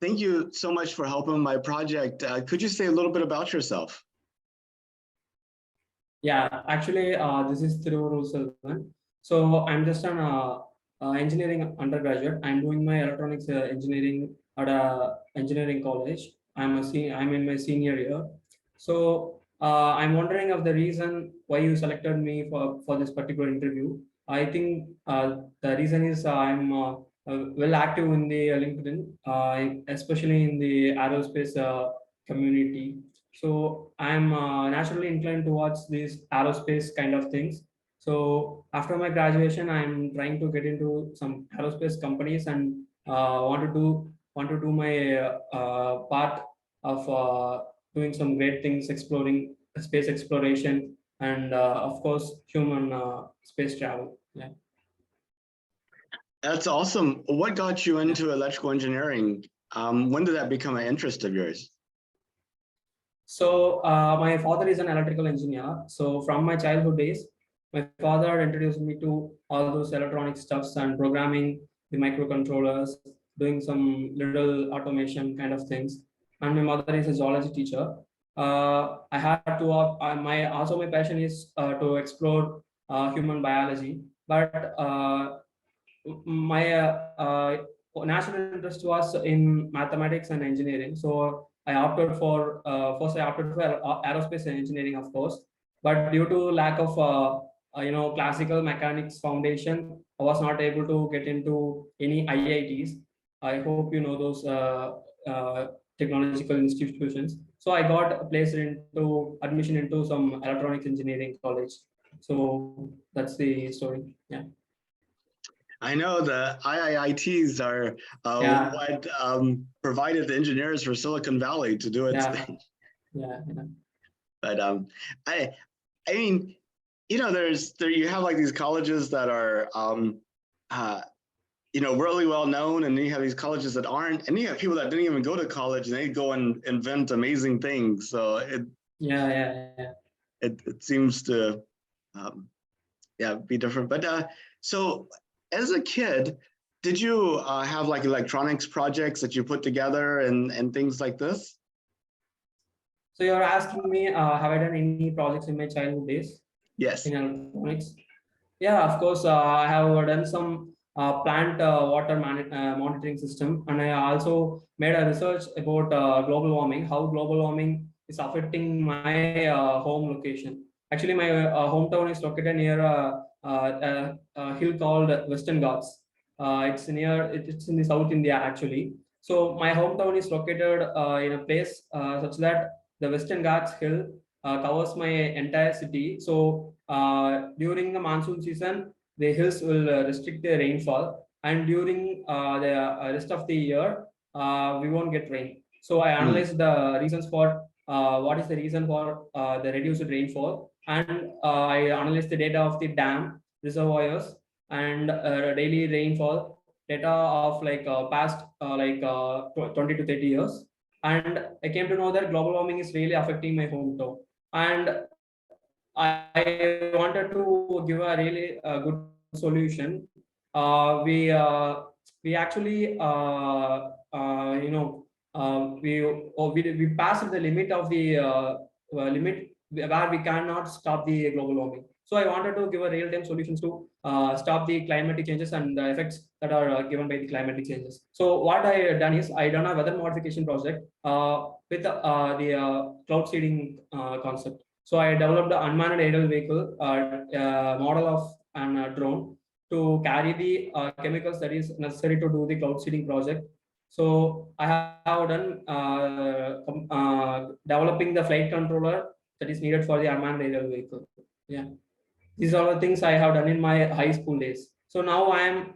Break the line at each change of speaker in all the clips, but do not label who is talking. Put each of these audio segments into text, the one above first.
thank you so much for helping my project. Could you say a little bit about yourself?
Yeah, actually, this is Thiruvarulselvan. So I'm just an engineering undergraduate. I'm doing my electronics engineering at a engineering college. I'm in my senior year. So I'm wondering of the reason why you selected me for this particular interview. I think the reason is I'm well active in the LinkedIn, especially in the aerospace community. So I'm naturally inclined towards these aerospace kind of things. So after my graduation, I'm trying to get into some aerospace companies and want to do my part of doing some great things, exploring space exploration, and of course human space travel. Yeah.
That's awesome. What got you into electrical engineering? When did that become an interest of yours?
So my father is an electrical engineer. So from my childhood days, my father introduced me to all those electronic stuffs and programming the microcontrollers, doing some little automation kind of things. And my mother is a geology teacher. I had to my passion is to explore human biology, but my national interest was in mathematics and engineering. So I opted for first I opted for aerospace and engineering, of course, but due to lack of classical mechanics foundation, I was not able to get into any IITs. I hope you know those technological institutions. So I got placed into admission into some electronics engineering college. So that's the story. Yeah.
I know the IITs are
Yeah.
what provided the engineers for Silicon Valley to do its
Yeah.
thing.
Yeah.
But I mean, there you have like these colleges that are really well known, and then you have these colleges that aren't, and you have people that didn't even go to college and they go and invent amazing things. So it seems to be different. But so as a kid, did you have like electronics projects that you put together and things like this?
So you're asking me, have I done any projects in my childhood days
Yes.
in electronics? Yeah, of course. I have done some plant water monitoring system, and I also made a research about global warming, how global warming is affecting my home location. Actually, my hometown is located near a hill called Western Ghats. It's in the South India actually. So my hometown is located in a place such that the Western Ghats hill covers my entire city. So during the monsoon season, the hills will restrict the rainfall, and during the rest of the year, we won't get rain. So I analyzed the reasons for what is the reason for the reduced rainfall, and I analyzed the data of the dam reservoirs and daily rainfall data of like past 20 to 30 years. And I came to know that global warming is really affecting my hometown. And I wanted to give a really good solution. We actually we passed the limit of the limit where we cannot stop the global warming. So I wanted to give a real-time solutions to stop the climatic changes and the effects that are given by the climatic changes. So what I done is I done a weather modification project with the cloud seeding concept. So I developed an unmanned aerial vehicle model of a drone to carry the chemicals that is necessary to do the cloud seeding project. So I have done developing the flight controller that is needed for the unmanned aerial vehicle. Yeah, these are the things I have done in my high school days. So now I am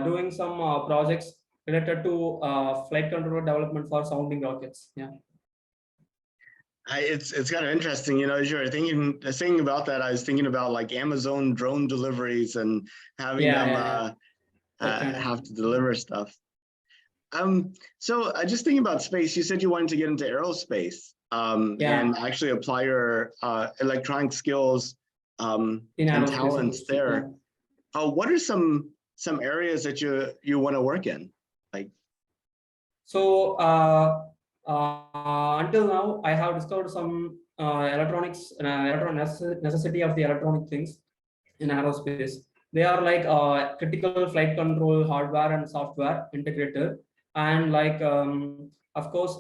doing some projects related to flight controller development for sounding rockets. Yeah.
It's kind of interesting, as you're thinking about that, I was thinking about like Amazon drone deliveries and having them have to deliver stuff. So just thinking about space, you said you wanted to get into aerospace and actually apply your electronic skills and talents there. What are some areas that you want to work in? Like,
So until now, I have discovered some electronics, necessity of the electronic things in aerospace. They are like critical flight control hardware and software integrated, and like of course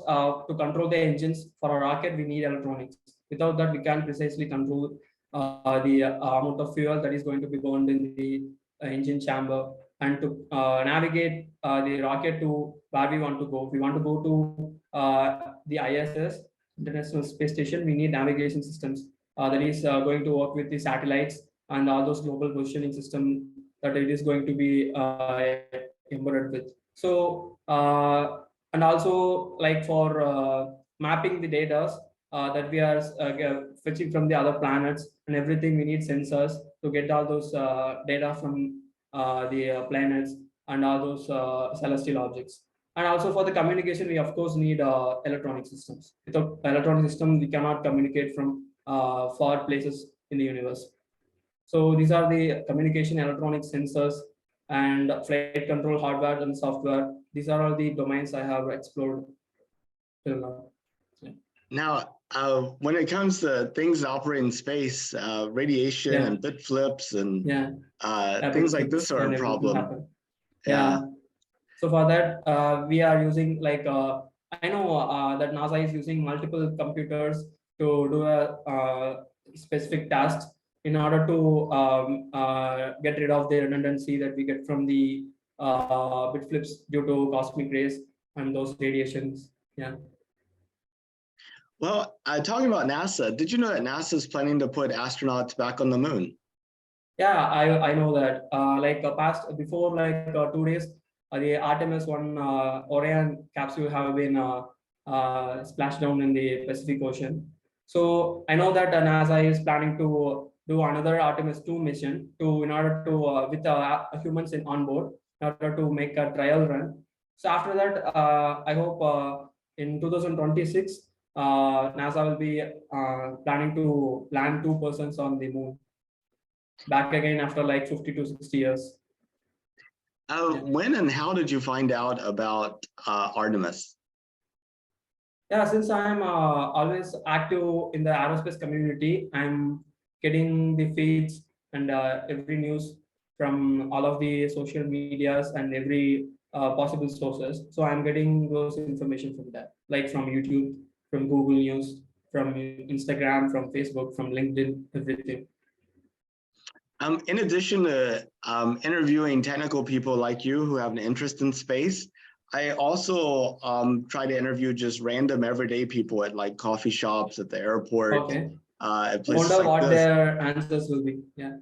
to control the engines for a rocket we need electronics. Without that we can't precisely control the amount of fuel that is going to be burned in the engine chamber, and to navigate the rocket to where we want to go. If we want to go to the ISS, International Space Station, we need navigation systems that is going to work with the satellites and all those global positioning system that it is going to be embedded with. So and also like for mapping the data that we are fetching from the other planets and everything, we need sensors to get all those data from the planets and all those celestial objects. And also for the communication, we of course need electronic systems. Without electronic system, we cannot communicate from far places in the universe. So these are the communication, electronic sensors, and flight control hardware and software. These are all the domains I have explored till now. Yeah.
Now, when it comes to things that operate in space, radiation and bit flips and things like this are a problem.
Yeah. So for that, we are using like I know that NASA is using multiple computers to do a specific tasks in order to get rid of the redundancy that we get from the bit flips due to cosmic rays and those radiations. Yeah.
Well, talking about NASA, did you know that NASA is planning to put astronauts back on the moon?
Yeah, I know that. Like past before like 2 days, the Artemis 1 Orion capsule have been splashed down in the Pacific Ocean. So I know that NASA is planning to do another Artemis 2 mission to in order to with humans on board in order to make a trial run. So after that, I hope in 2026, NASA will be planning to land 2 persons on the moon back again after like 50 to 60 years.
When and how did you find out about Artemis?
Yeah, since I'm always active in the aerospace community, I'm getting the feeds and every news from all of the social medias and every possible sources. So I'm getting those information from that, like from YouTube, from Google News, from Instagram, from Facebook, from LinkedIn, everything.
In addition to interviewing technical people like you who have an interest in space, I also try to interview just random everyday people at like coffee shops, at the airport.
Okay.
At
places wonder
like
what
this.
their answers will be. Yeah.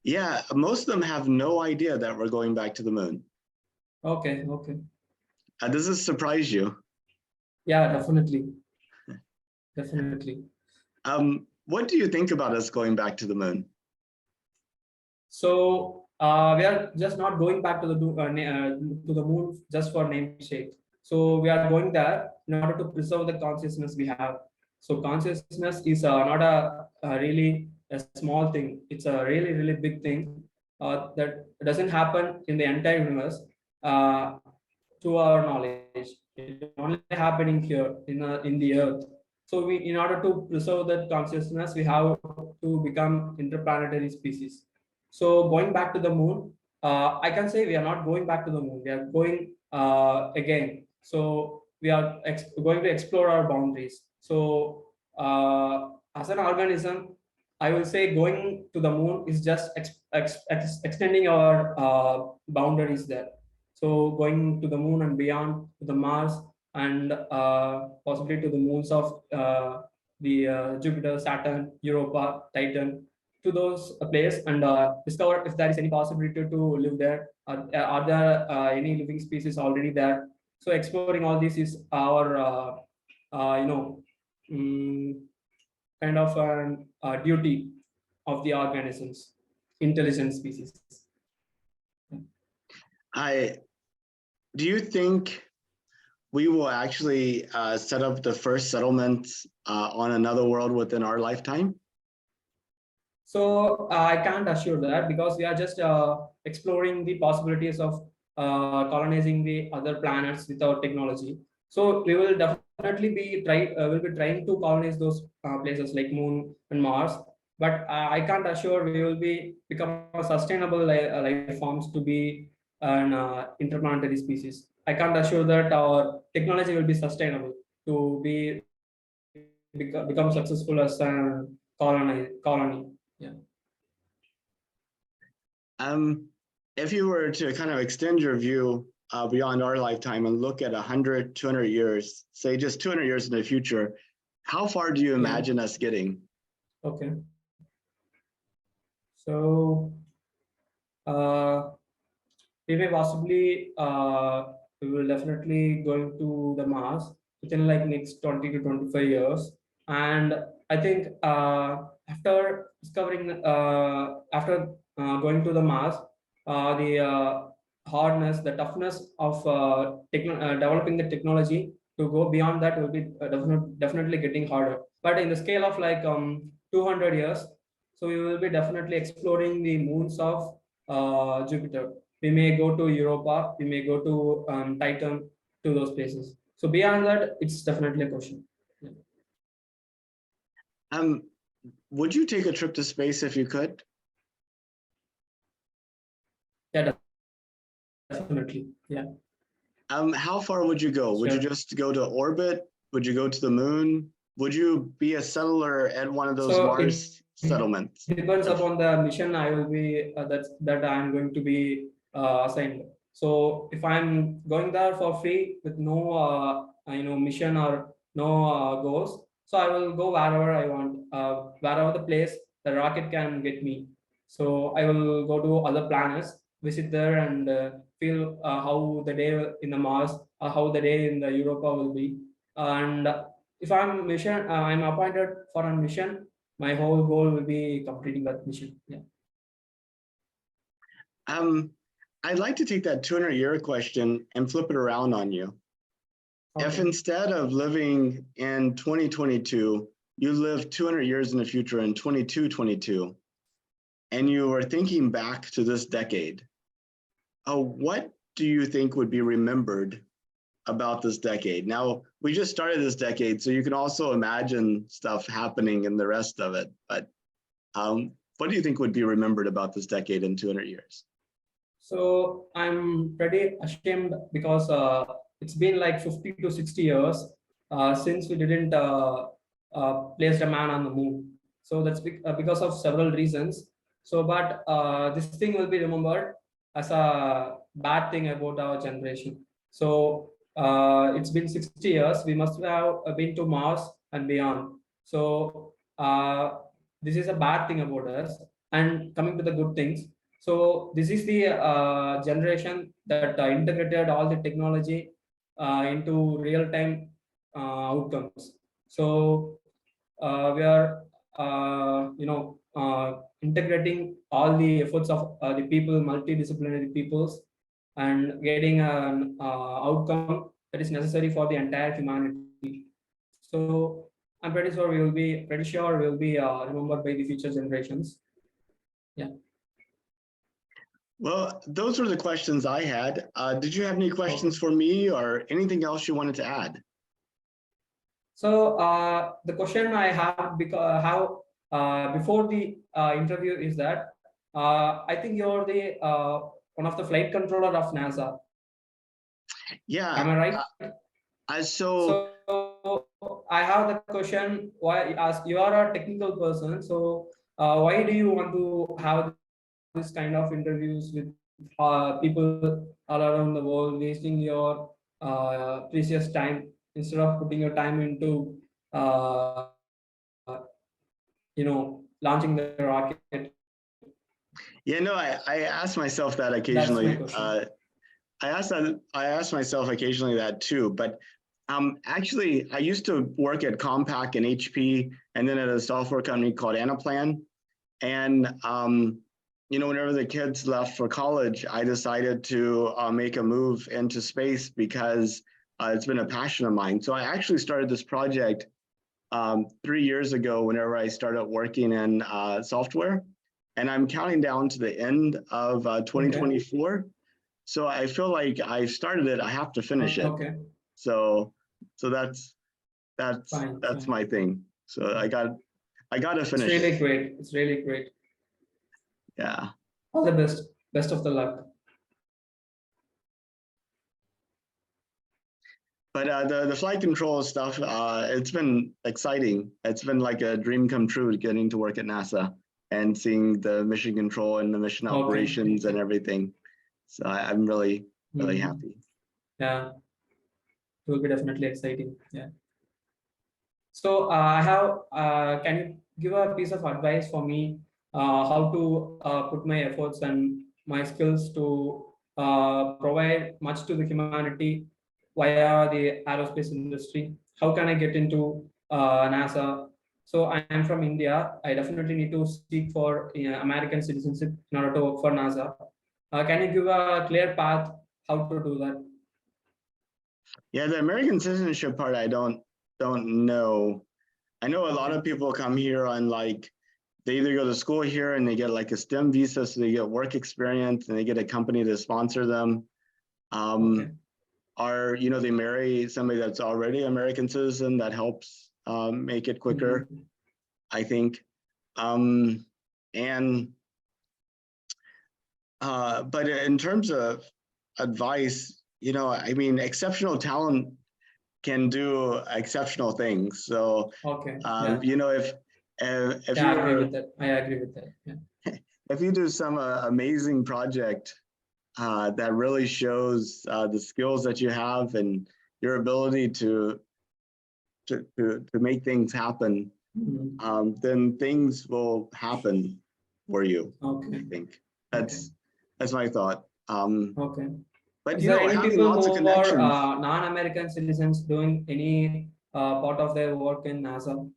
Yeah, most of them have no idea that we're going back to the moon.
Okay. Okay.
Does this surprise you?
Yeah, definitely. Definitely.
What do you think about us going back to the moon?
So we are just not going back to the moon just for namesake. So we are going there in order to preserve the consciousness we have. So consciousness is not a really a small thing. It's a really really big thing that doesn't happen in the entire universe. To our knowledge, it's only happening here in the Earth. So we, in order to preserve that consciousness, we have to become interplanetary species. So going back to the moon, I can say we are not going back to the moon. We are going again. So we are going to explore our boundaries. So as an organism, I will say going to the moon is just extending our boundaries there. So going to the moon and beyond to the Mars and possibly to the moons of the Jupiter, Saturn, Europa, Titan, to those places and discover if there is any possibility to live there. Are there any living species already there? So exploring all this is our kind of a duty of the organisms, intelligent species.
Do you think we will actually set up the first settlements on another world within our lifetime?
So I can't assure that because we are just exploring the possibilities of colonizing the other planets with our technology. So we will definitely be trying to colonize those places like Moon and Mars. But I can't assure we will be become a sustainable life forms to be an interplanetary species. I can't assure that our technology will be sustainable to become successful as a colony. Yeah.
If you were to kind of extend your view beyond our lifetime and look at 100, 200 years, say just 200 years in the future, how far do you imagine us getting?
Okay. So we may possibly we will definitely going to the Mars within like next 20 to 25 years. And I think after discovering after going to the Mars, the hardness, the toughness of developing the technology to go beyond that will be definitely getting harder. But in the scale of like 200 years, so we will be definitely exploring the moons of Jupiter. We may go to Europa, we may go to Titan, to those places. So beyond that, it's definitely a question. Yeah.
Would you take a trip to space if you could?
Yeah, definitely. Yeah.
How far would you go? Sure. Would you just go to orbit? Would you go to the moon? Would you be a settler at one of those Mars settlements?
It depends upon the mission I will be that I'm going to be assigned. So if I'm going there for free with no mission or no goals, so I will go wherever I want, wherever the place the rocket can get me. So I will go to other planets, visit there, and feel how the day in the Mars, how the day in the Europa will be. And if I'm appointed for a mission, my whole goal will be completing that mission. Yeah.
I'd like to take that 200-year question and flip it around on you. Okay. If instead of living in 2022, you live 200 years in the future in 2222, and you were thinking back to this decade, what do you think would be remembered about this decade? Now, we just started this decade, so you can also imagine stuff happening in the rest of it. But what do you think would be remembered about this decade in 200 years?
So I'm pretty ashamed because it's been like 50 to 60 years since we didn't place a man on the moon. So that's because of several reasons. So, but this thing will be remembered as a bad thing about our generation. So it's been 60 years. We must have been to Mars and beyond. So this is a bad thing about us. And coming to the good things. So this is the generation that integrated all the technology into real-time outcomes. So we are, integrating all the efforts of the people, multidisciplinary peoples, and getting an outcome that is necessary for the entire humanity. So I'm pretty sure we will be remembered by the future generations. Yeah.
Well, those were the questions I had. Did you have any questions for me or anything else you wanted to add?
So the question I have before the interview is that I think you're the one of the flight controller of NASA.
Yeah.
Am I right? So I have the question: why, as you are a technical person, so why do you want to have this kind of interviews with people all around the world, wasting your precious time instead of putting your time into launching the rocket?
Yeah, no, I ask myself that occasionally. I ask myself occasionally that too, but actually I used to work at Compaq and HP and then at a software company called Anaplan. And whenever the kids left for college, I decided to make a move into space because it's been a passion of mine. So I actually started this project 3 years ago whenever I started working in software. And I'm counting down to the end of 2024. Okay. So I feel like I started it, I have to finish it.
Okay.
So that's
Fine.
my thing. So I gotta finish
It's really
it.
great. It's really great.
Yeah.
All the best. Best of the luck.
But the flight control stuff, it's been exciting. It's been like a dream come true getting to work at NASA and seeing the mission control and the mission operations and everything. So I'm really happy.
Yeah, it will be definitely exciting. Yeah. So I have. Can you give a piece of advice for me how to put my efforts and my skills to provide much to the humanity via the aerospace industry? How can I get into NASA? So I am from India. I definitely need to seek for American citizenship in order to work for NASA. Can you give a clear path how to do that?
Yeah, the American citizenship part, I don't know. I know a lot of people come here on like, they either go to school here and they get like a STEM visa, so they get work experience and they get a company to sponsor them. Or, they marry somebody that's already American citizen, that helps make it quicker, I think. And but in terms of advice, I mean, exceptional talent can do exceptional things. So, if
I agree with that. I agree with that. Yeah.
If you do some amazing project that really shows the skills that you have and your ability to make things happen, then things will happen for you. I think that's my thought. But
is there any
having
people
lots of
who are
connections.
non-American citizens doing any part of their work in NASA?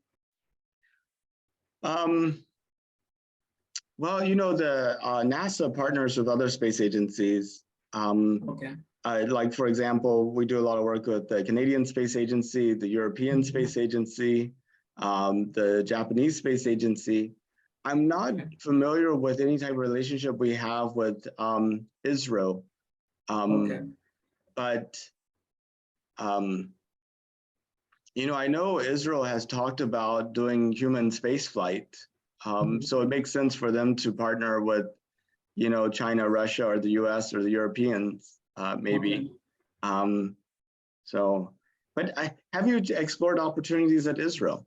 Well, the NASA partners with other space agencies. Like, for example, we do a lot of work with the Canadian Space Agency, the European Space Agency, the Japanese Space Agency. I'm not familiar with any type of relationship we have with ISRO. But, I know Israel has talked about doing human space flight. So it makes sense for them to partner with, China, Russia, or the US or the Europeans, maybe. But have you explored opportunities at Israel?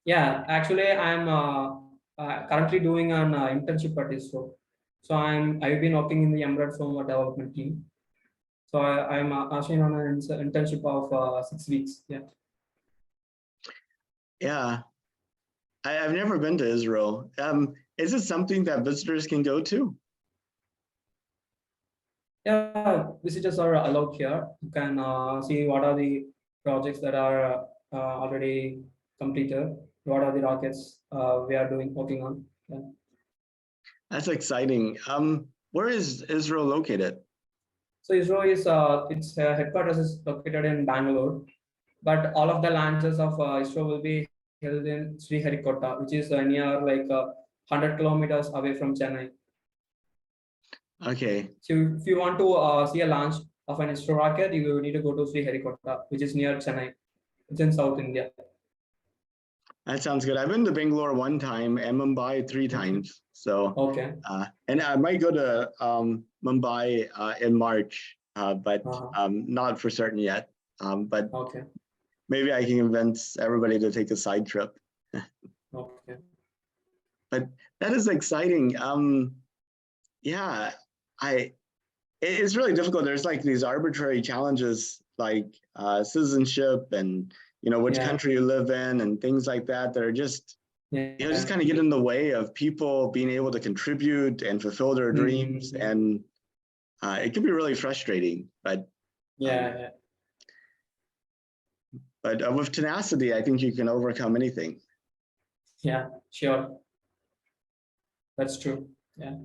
Yeah, actually, I'm currently doing an internship at ISRO. So I've been working in the embedded firmware development team. So I'm actually on an internship of 6 weeks. Yeah.
Yeah, I've never been to Israel. Is it something that visitors can go to?
Yeah, visitors are allowed here. You can see what are the projects that are already completed. What are the rockets we are working on? Yeah.
That's exciting. Where is Israel located?
So ISRO is its headquarters is located in Bangalore, but all of the launches of ISRO will be held in Sriharikota, which is near like 100 kilometers away from Chennai.
Okay.
So if you want to see a launch of an ISRO rocket, you need to go to Sriharikota, which is near Chennai. It's in South India.
That sounds good. I've been to Bangalore one time and Mumbai 3 times. So and I might go to Mumbai in March, but not for certain yet. But maybe I can convince everybody to take a side trip. But that is exciting. Yeah, it's really difficult. There's like these arbitrary challenges like citizenship and which country you live in and things like that that are just just kind of get in the way of people being able to contribute and fulfill their dreams. And it can be really frustrating, but but with tenacity, I think you can overcome anything.
Yeah, sure. That's true. Yeah.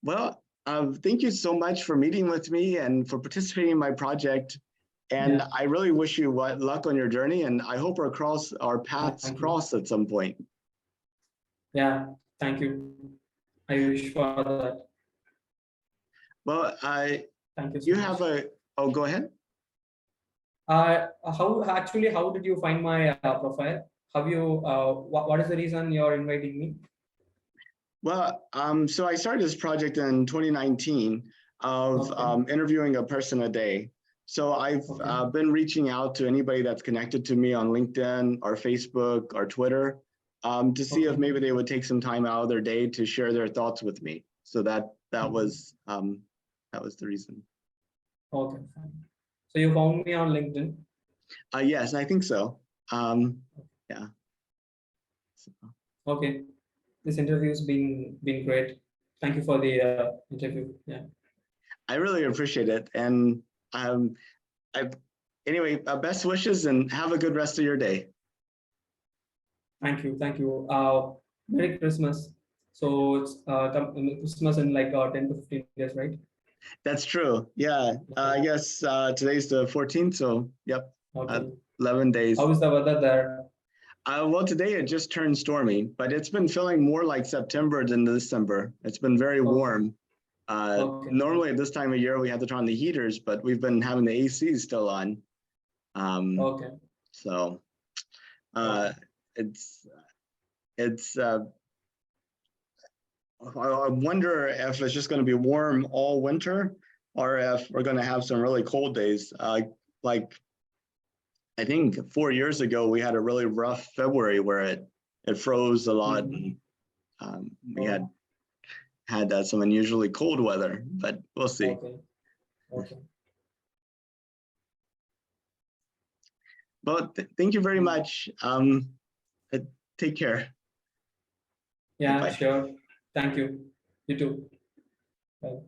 Well, thank you so much for meeting with me and for participating in my project. And I really wish you luck on your journey, and I hope our paths cross at some point.
Yeah, thank you. I wish for that.
Well,
thank you so much.
go ahead.
How did you find my profile? Have you, what is the reason you're inviting me?
Well, so I started this project in 2019 of interviewing a person a day. So I've been reaching out to anybody that's connected to me on LinkedIn or Facebook or Twitter to see if maybe they would take some time out of their day to share their thoughts with me. So that was the reason.
Okay, fine. So you found me on LinkedIn?
Yes, I think so. Yeah. So.
Okay. This interview has been great. Thank you for the interview. Yeah.
I really appreciate it. And anyway, best wishes and have a good rest of your day.
Thank you. Thank you. Merry Christmas. So it's Christmas in like 10 to 15 days, right?
That's true. Yeah. I guess today's the 14th. So, yep.
Okay.
11 days.
How is the weather there?
Well, today it just turned stormy, but it's been feeling more like September than December. It's been very warm. Normally at this time of year, we have to turn on the heaters, but we've been having the AC still on. So it's I wonder if it's just going to be warm all winter or if we're going to have some really cold days. Like I think 4 years ago, we had a really rough February where it froze a lot. And, we had some unusually cold weather, but we'll see.
Okay.
Well, thank you very much. Take care.
Yeah,
Bye.
sure. Thank you. You too. Bye.